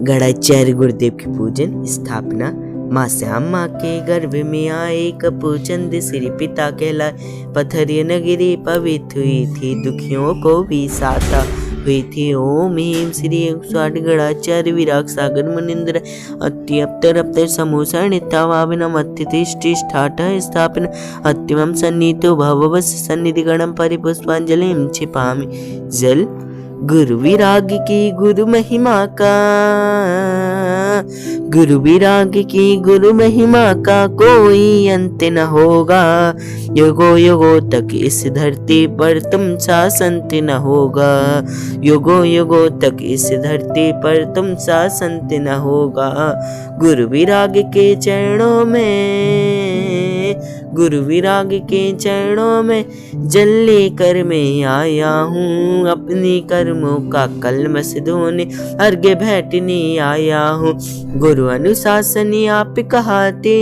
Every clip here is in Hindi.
गणाचार्य गुरुदेव की पूजन स्थापना। माँ श्यामा के गर्भ में आए कपूरचंद श्री पिता कहलाए। पथरिया नगरी पवित्र हुई थी, दुखियों को भी साता हुई थी। ओम ह्रीं श्री 108 गणाचार्य विराग सागर मुनिंद्र अति अप्तर अप्तर समूषण तवाभिनम अत्युतिष्ठिष्ठाठ स्थापन अत्तिमं सन्निहितो भववस् सन्निधि गणम परिपुष्पांजलिं क्षिपामि। जल गुरु विराग की गुरु महिमा का, गुरु विराग की गुरु महिमा का कोई अंत न होगा। युगो युगो तक इस धरती पर तुम सा संत न होगा। युगो युगो तक इस धरती पर तुम सा संत न होगा। गुरु विराग के चरणों में, गुरु विराग के चरणों में जल लेकर मैं आया हूँ। अपनी कर्मों का कलमश धोने अर्घ्य भेंटने आया हूँ। गुरु अनुशासन आप कहाते,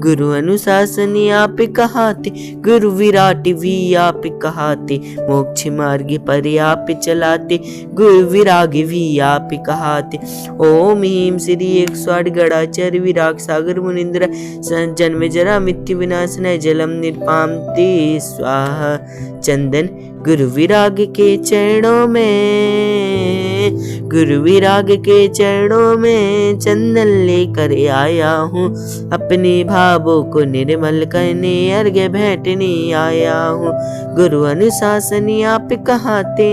गुरु अनुशासन आप कहाते, गुरु विराट भी आप कहाते, मोक्ष मार्ग पर आप चलाते, गुरु विराग भी आप कहाते। ओम ह्रीं श्री 108 गणाचार्य विराग सागर मुनिंद्र जन्म जरा मृत्यु विनाशनाय जलम निर्पाम्ति स्वाहा। चंदन गुरु विराग के चरणों में, गुरु विराग के चरणों में चंदन लेकर आया हूँ। अपने भावों को निर्मल करने अर्घ्य भेंटने आया हूँ। गुरु अनुशासन आप कहाते,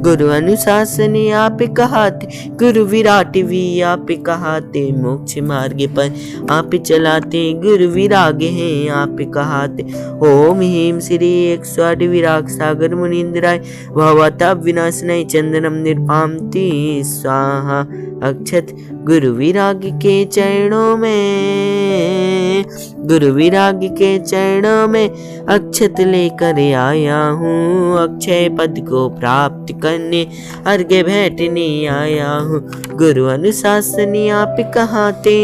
गुरु अनुशासन आप कहाते, गुरु विराट भी आप कहाते, मोक्ष मार्ग पर आप चलाते, गुरु विराग हैं आप कहाते। ओम ह्रीं श्री 108 विराग सागर मुनिंद्राय भवताप विनाशनाय चंदनम निर्पाम्ति स्वाहा। अक्षत गुरु विराग के चरणों में, गुरु विराग के चरणों में अक्षत लेकर आया हूँ। अक्षय पद को प्राप्त करने अर्घ्य भेंटने आया हूँ। गुरु अनुशासन आप कहाते,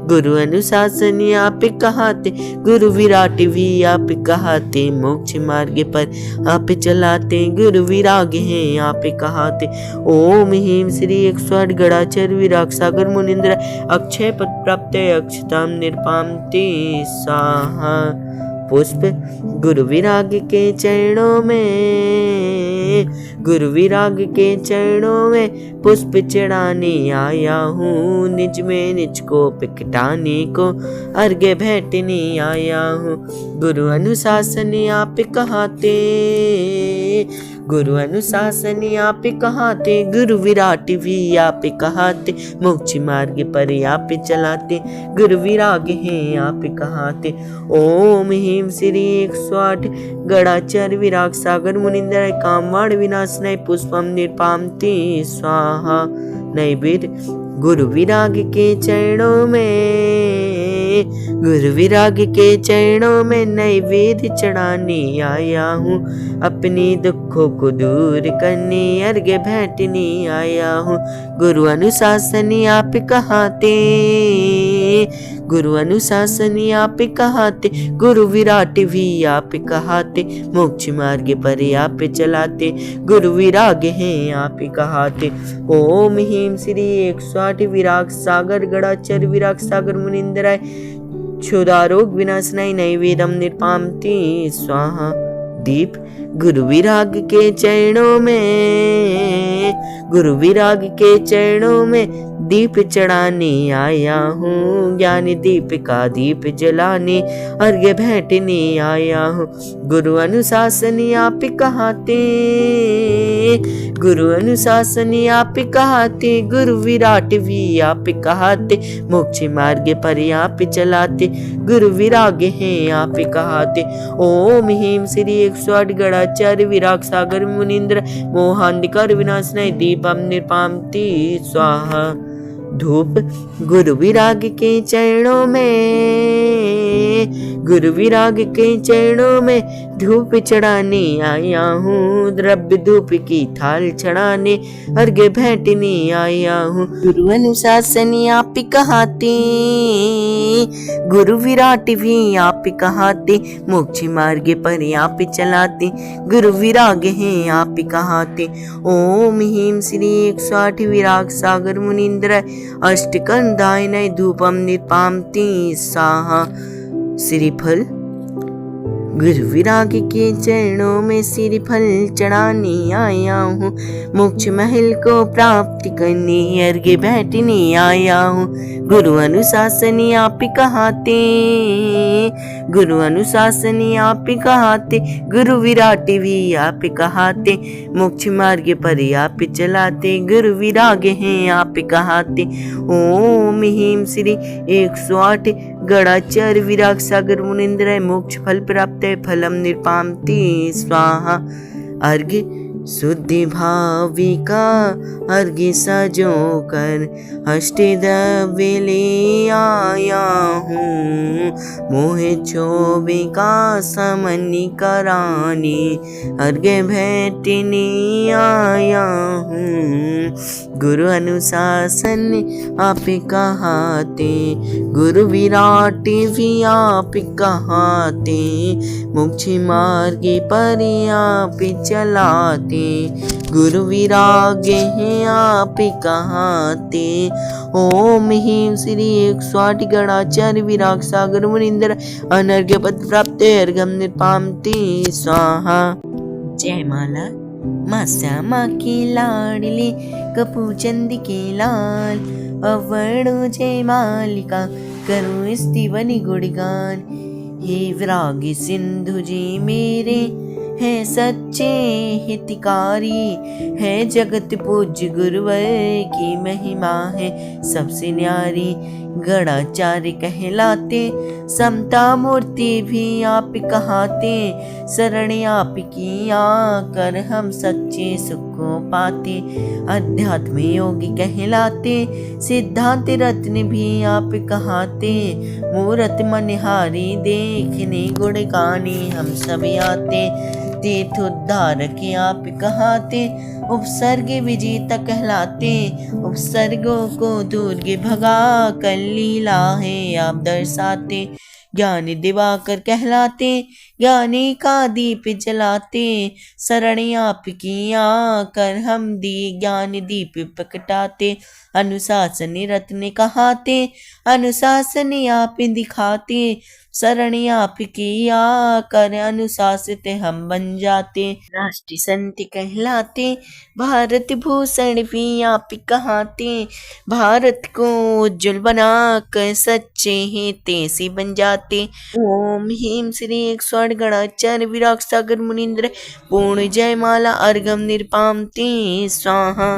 गुरु अनुशासन आप कहाते, गुरु विराट भी आप कहाते, मोक्ष मार्ग पर आप चलाते, गुरु विराग हैं आप कहाते। ओम ह्रीं श्री 108 गणाचार्य विराग सागर मुनिंद्र अक्षय पद प्राप्त अक्षताम निर्पाम्ति स्वाहा। पुष्प गुरु विराग के चरणों में, गुरु विराग के चरणों में पुष्प चढ़ाने आया हूँ। निज में निज को प्रकटाने को अर्घ्य भेंटने आया हूँ। गुरु अनुशासन आप कहाते, गुरु अनुशासन आप कहाते, गुरु विराट भी आप कहाते, मोक्ष मार्ग पर आप चलाते, गुरु विराग हैं आप कहाते। ओम ह्रीं श्री 108 गणाचार्य विराग सागर मुनिंद्राय कामवाण विनाशनाय पुष्पम निर्पाम्ति स्वाहा। नैवेद्य गुरु विराग के चरणों में, गुरु विराग के चरणों में नैवेद्य चढ़ाने आया हूँ। अपने दुखों को दूर करने अर्घ्य भेंटने आया हूँ। गुरु अनुशासन आप कहाते, गुरु अनुशासन आप कहाते, गुरु विराट भी आप कहाते, मोक्ष मार्ग पर आप चलाते, गुरु विराग हैं आप कहाते। ओम ह्रीं श्री 108 विराग सागर गणाचार्य विराग सागर मुनिंद्राय क्षुधारोग विनाशनाय नैवेद्यम निर्पाम्ति स्वाहा। दीप गुरु विराग के चरणों में, गुरु विराग के चरणों में दीप चढ़ाने आया हूँ। ज्ञान दीप का दीप जलाने अर्घ्य भेंटने आया हूँ। गुरु अनुशासन आप कहाते, गुरु अनुशासन आप कहाते, गुरु विराट भी आप कहाते, मोक्ष मार्ग पर आप चलाते, गुरु विराग हैं आप कहाते। ओम ह्रीं श्री 108 गणाचार्य विराग सागर मुनिंद्र मोहांधकार विनाशनाय दीपम निर्पाम्ति स्वाहा। धूप गुरु विराग के चरणों में, गुरु विराग के चरणों में धूप चढ़ाने आया हूँ, द्रव्य धूप की थाल चढ़ाने अर्घ्य भेंटने आया हूँ। गुरु अनुशासन आप कहाते, गुरु विराट भी आप कहाते, मोक्ष मार्ग पर आप चलाते, गुरु विराग हैं आप कहाते। ओम ह्रीं श्री 108 विराग सागर मुनीन्द्र अष्टकंधाय नय धूपम निर्पामति स्वाहा। श्रीफल गुरु विराग के चरणों में श्रीफल चढ़ाने आया हूँ, मोक्ष महल को प्राप्त करने अर्घ्य बैठने आया हूँ। गुरु अनुशासन आप कहाते, गुरु अनुशासन आप कहाते, गुरु विराट भी आप कहाते, मोक्ष मार्ग पर आप चलाते, गुरु विराग हैं आप कहाते। ओम ह्रीं श्री 108 गणाचार्य विराग सागर मुनीन्द्र मोक्ष फल प्राप्त फलम निर्पामति स्वाहा। अर्घ्य शुद्धि भाविका अर्घ्य सजो कर अष्टद्रव्य ले आया हूँ, मोहे चोबिका समनि कराने अर्घ्य भेंटने आया हूँ। गुरु अनुशासन आप कहाते, गुरु विराट भी आप कहाते, मोक्ष मार्ग पर आप चलाते, गुरु विराग हैं आप कहाते। ओम ह्रीं श्री 108 गणाचार्य विराग सागर मुनीन्द्र अनर्घ्य पद प्राप्त अर्घ्यम निर्पामति स्वाहा। जय माला। माँ श्यामा की लाडली कपूचंद के लाल, अवर्णो जय मालिका करो स्तीवनि गुणगान। हे विराग सिंधु जी मेरे है सच्चे हितकारी, है जगत पूज्य गुरुवर की महिमा है सबसे न्यारी। गणाचार्य कहलाते, समता मूर्ति भी आप कहाते, शरण आप की आकर हम सच्चे सुख को पाते। अध्यात्म योगी कहलाते, सिद्धांत रत्न भी आप कहाते, मूरत मनहारी देखने गुण गाने हम सब आते। तीर्थ उद्धारक आप कहाते, उपसर्ग विजेता कहलाते, उपसर्गों को दूर भगा कर लीला है आप दर्शाते। ज्ञान दिवाकर कहलाते, ज्ञानी का दीप जलाते, शरण आपकी आकर हम दी ज्ञान दीप प्रकटाते। अनुशासन रत्न कहाते, अनुशासन आप दिखाते, शरण आपकी आकर अनुशासित हम बन जाते। राष्ट्रीय संत कहलाते, भारत भूषण भी आप कहाते, भारत को उज्जवल बनाकर सच्चे हिते से बन जाते। ओम ह्रीं श्री 108 गणाचार्य विराग सागर मुनीन्द्र पूर्ण जय माला अर्घ्यम निर्पामति स्वाहा।